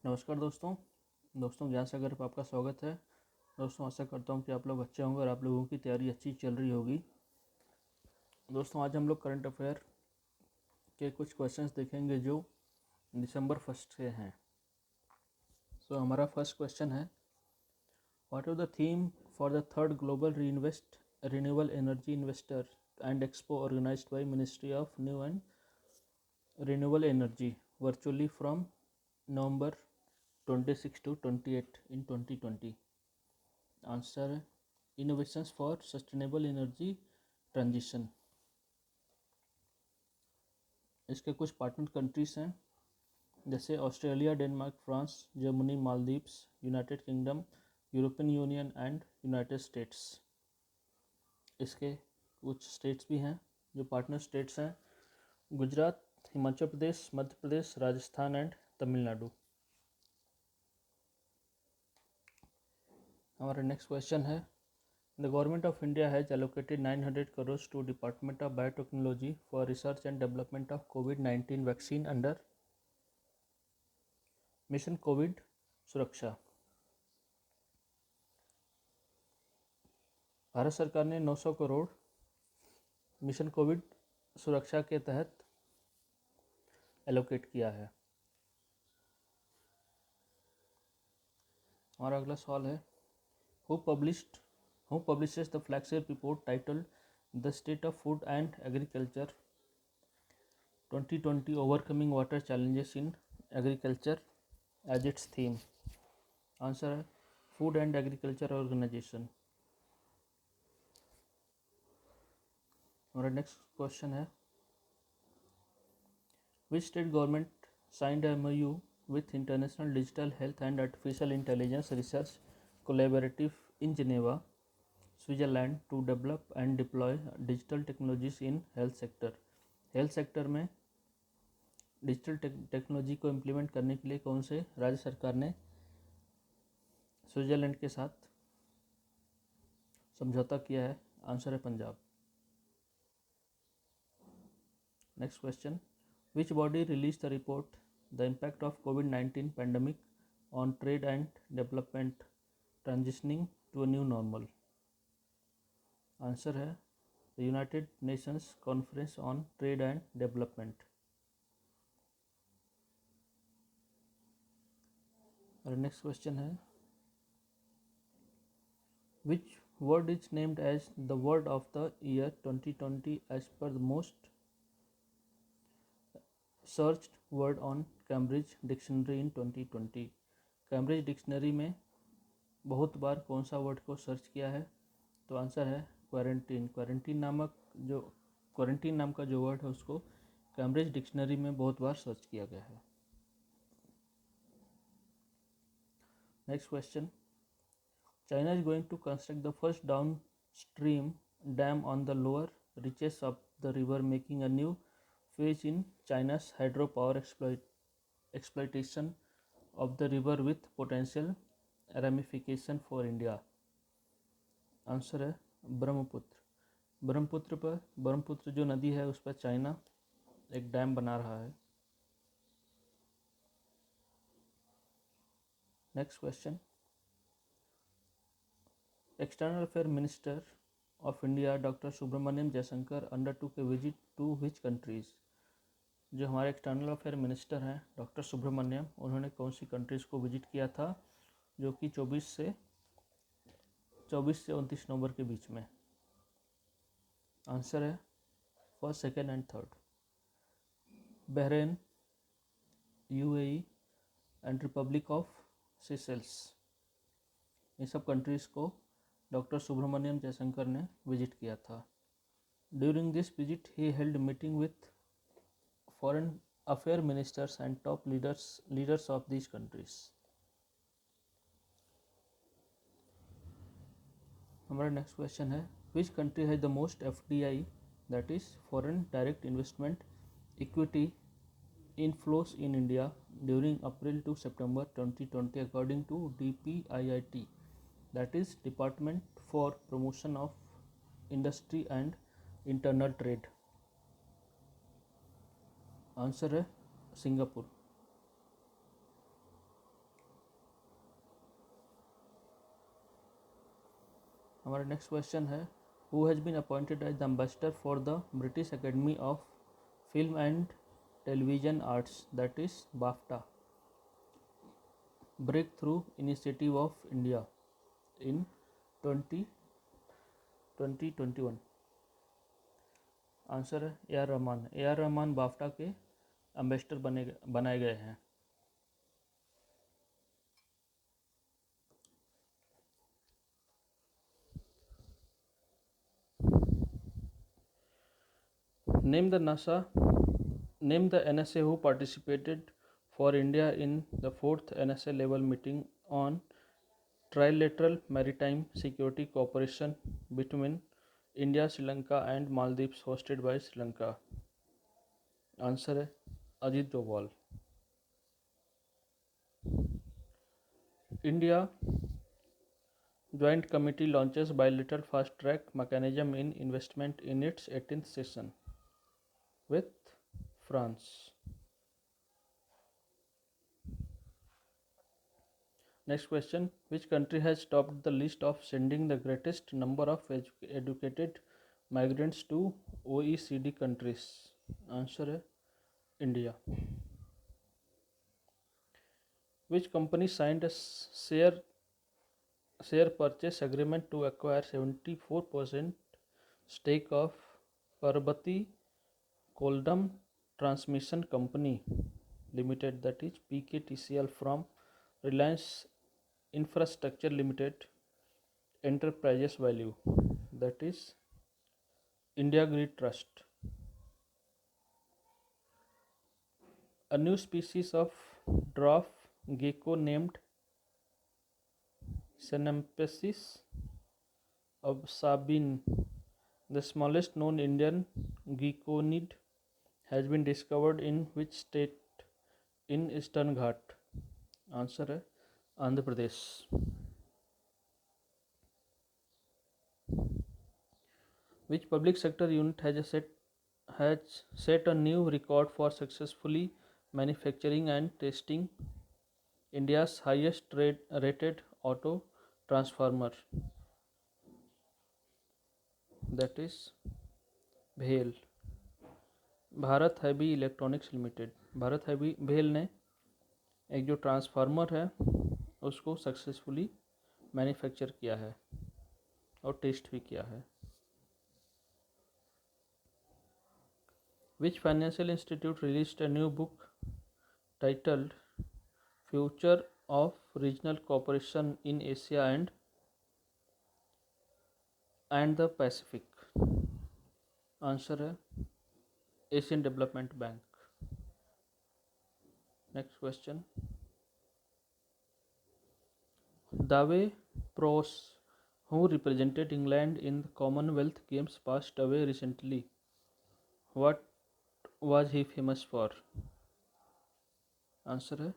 नमस्कार दोस्तों ज्ञान सागर पर आपका स्वागत है। दोस्तों आशा करता हूँ कि आप लोग अच्छे होंगे और आप लोगों की तैयारी अच्छी चल रही होगी। दोस्तों आज हम लोग करंट अफेयर के कुछ क्वेश्चंस देखेंगे जो दिसंबर 1 से हैं। हमारा फर्स्ट क्वेश्चन है, what are the theme for the third global renewable energy investor and expo organised by ministry of new and renewable energy virtually from November 26 to 28 in 2020? Answer है innovations for sustainable energy transition. इसके कुछ partner countries हैं जैसे Australia, Denmark, France, Germany, Maldives, United Kingdom, European Union and United States. इसके कुछ states भी हैं जो पार्टनर स्टेट्स हैं, गुजरात, हिमाचल प्रदेश, मध्य प्रदेश, राजस्थान एंड तमिलनाडु। हमारा नेक्स्ट क्वेश्चन है, The Government of India has allocated 900 crores to Department of Biotechnology for research and development of COVID-19 vaccine under Mission COVID सुरक्षा। भारत सरकार ने 900 करोड़ मिशन कोविड सुरक्षा के तहत एलोकेट किया है। हमारा अगला सवाल है, Who publishes the flagship report titled The State of Food and Agriculture 2020 Overcoming Water Challenges in Agriculture as its theme? Answer है फूड एंड एग्रीकल्चर ऑर्गेनाइजेशन। हमारा नेक्स्ट क्वेश्चन है, which state government signed MOU with International Digital Health and Artificial Intelligence Research Collaborative in Geneva, Switzerland to develop and deploy digital technologies in health sector? Health sector में digital technology को implement करने के लिए कौन से राज्य सरकार ने स्विट्जरलैंड के साथ समझौता किया है? आंसर है Punjab. Next question, which body release the report the impact of COVID-19 pandemic on trade and development transitioning to a new normal? Answer है the United Nations conference on trade and development. और next question है, which word is named as the word of the year 2020 as per the most searched word on Cambridge Dictionary in 2020? Cambridge dictionary में बहुत बार कौन सा word को search किया है? तो आंसर है क्वारंटीन। क्वारंटीन नाम का जो वर्ड है उसको कैम्ब्रिज डिक्शनरी में बहुत बार सर्च किया गया है। Next question, China is going to construct the first downstream dam on the lower reaches of the river, making a new phase in China's hydropower exploitation of the river with potential ramification for India. Answer है ब्रह्मपुत्र जो नदी है उस पर China एक dam बना रहा है। Next question, External Affairs Minister of India Dr. Subrahmanyam Jaishankar undertook a visit to which countries? जो हमारे एक्सटर्नल अफेयर मिनिस्टर हैं डॉक्टर सुब्रमण्यम, उन्होंने कौन सी कंट्रीज़ को विजिट किया था जो कि 24 से 29 नवंबर के बीच में? आंसर है first, second and third. Bahrain, UAE and republic of Seychelles, इन सब कंट्रीज़ को डॉक्टर सुब्रमण्यम जयशंकर ने विजिट किया था। During this visit he held meeting with foreign affair ministers and top leaders of these countries. हमारा नेक्स्ट क्वेश्चन है, which country has the most FDI that is foreign direct investment equity inflows in India during April to September 2020 according to DPIIT, that is Department for Promotion of Industry and Internal Trade? Answer है Singapore. हमारा next question है, who has been appointed as the ambassador for the British academy of film and television arts, that is BAFTA, breakthrough initiative of India in 2021? Answer है A R Rahman. A R Rahman BAFTA के ambassador बनाए गए हैं। Name the NSA who participated for India in the 4th NSA level meeting on trilateral maritime security cooperation between India, Sri Lanka and Maldives, hosted by Sri Lanka. Answer है Ajit Doval. India Joint Committee launches bilateral fast track mechanism in investment in its 18th session with France. Next question, which country has topped the list of sending the greatest number of educated migrants to OECD countries? Answer है India. Which company signed a share purchase agreement to acquire 74% stake of Parbati Koldam Transmission Company Limited, that is PKTCL, from Reliance Infrastructure Limited Enterprises Value, that is India Grid Trust? A new species of dwarf gecko named Senempessis obsabin, the smallest known Indian geckonid, has been discovered in which state in Eastern Ghat? Answer है Andhra Pradesh. Which public sector unit has set a new record for successfully manufacturing and testing India's highest rated auto transformer? That is भेल, Bharat heavy electronics limited. Bharat heavy भेल ने एक जो transformer है उसको successfully manufacture किया है और टेस्ट भी किया है। Which financial institute released a new book titled Future of Regional Cooperation in Asia and the Pacific? Answer है Asian Development Bank. Next question. Dave Pros, who represented England in the Commonwealth Games, passed away recently. What was he famous for? Answer है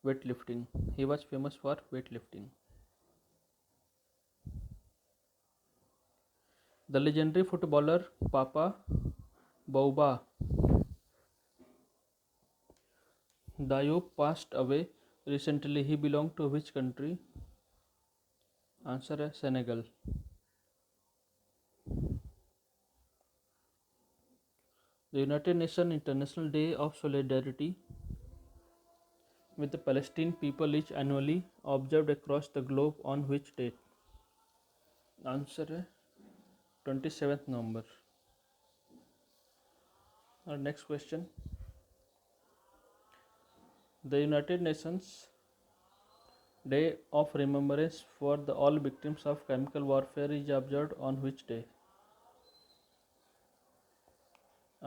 weightlifting. He was famous for weightlifting. The legendary footballer Papa Bouba Diop passed away recently. He belonged to which country? Answer है Senegal. The United Nations International Day of Solidarity with the Palestinian people is annually observed across the globe on which date? Answer है 27th November. Our next question. The United Nations Day of Remembrance for all victims of chemical warfare is observed on which day?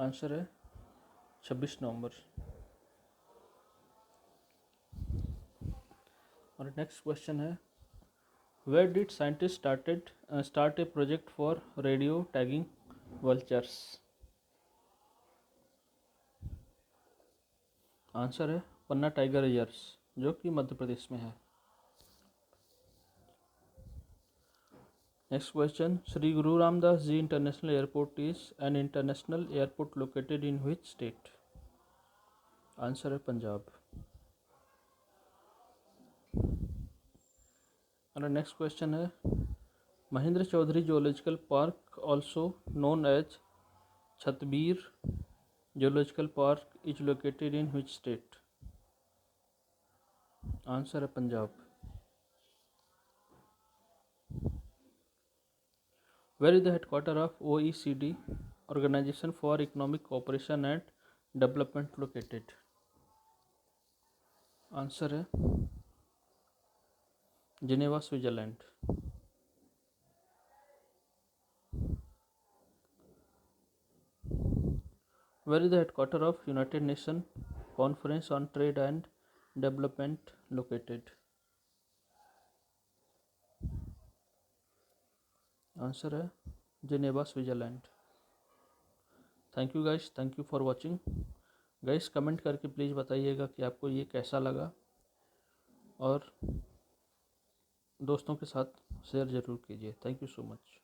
Answer है 26 नवंबर। और next question है, where did scientists start a project for radio tagging vultures? Answer है पन्ना tiger reserves, जो कि मध्य प्रदेश में है। Next question, Shri Guru Ramdas ji international airport is an international airport located in which state? Answer है पंजाब। और नेक्स्ट क्वेश्चन है, Mahindra Chaudhary Zoological Park, also known as Chatbir Zoological Park, is located in which state? Answer है Punjab. Where is the headquarter of OECD, Organization for Economic Cooperation and Development, located? Answer है Geneva, Switzerland. Where is the headquarter of United Nations Conference on Trade and Development, located? Answer है Geneva, Switzerland. Thank you guys, thank you for watching. Guys comment करके please बताइएगा कि आपको ये कैसा लगा, और दोस्तों के साथ शेयर ज़रूर कीजिए. Thank you so much.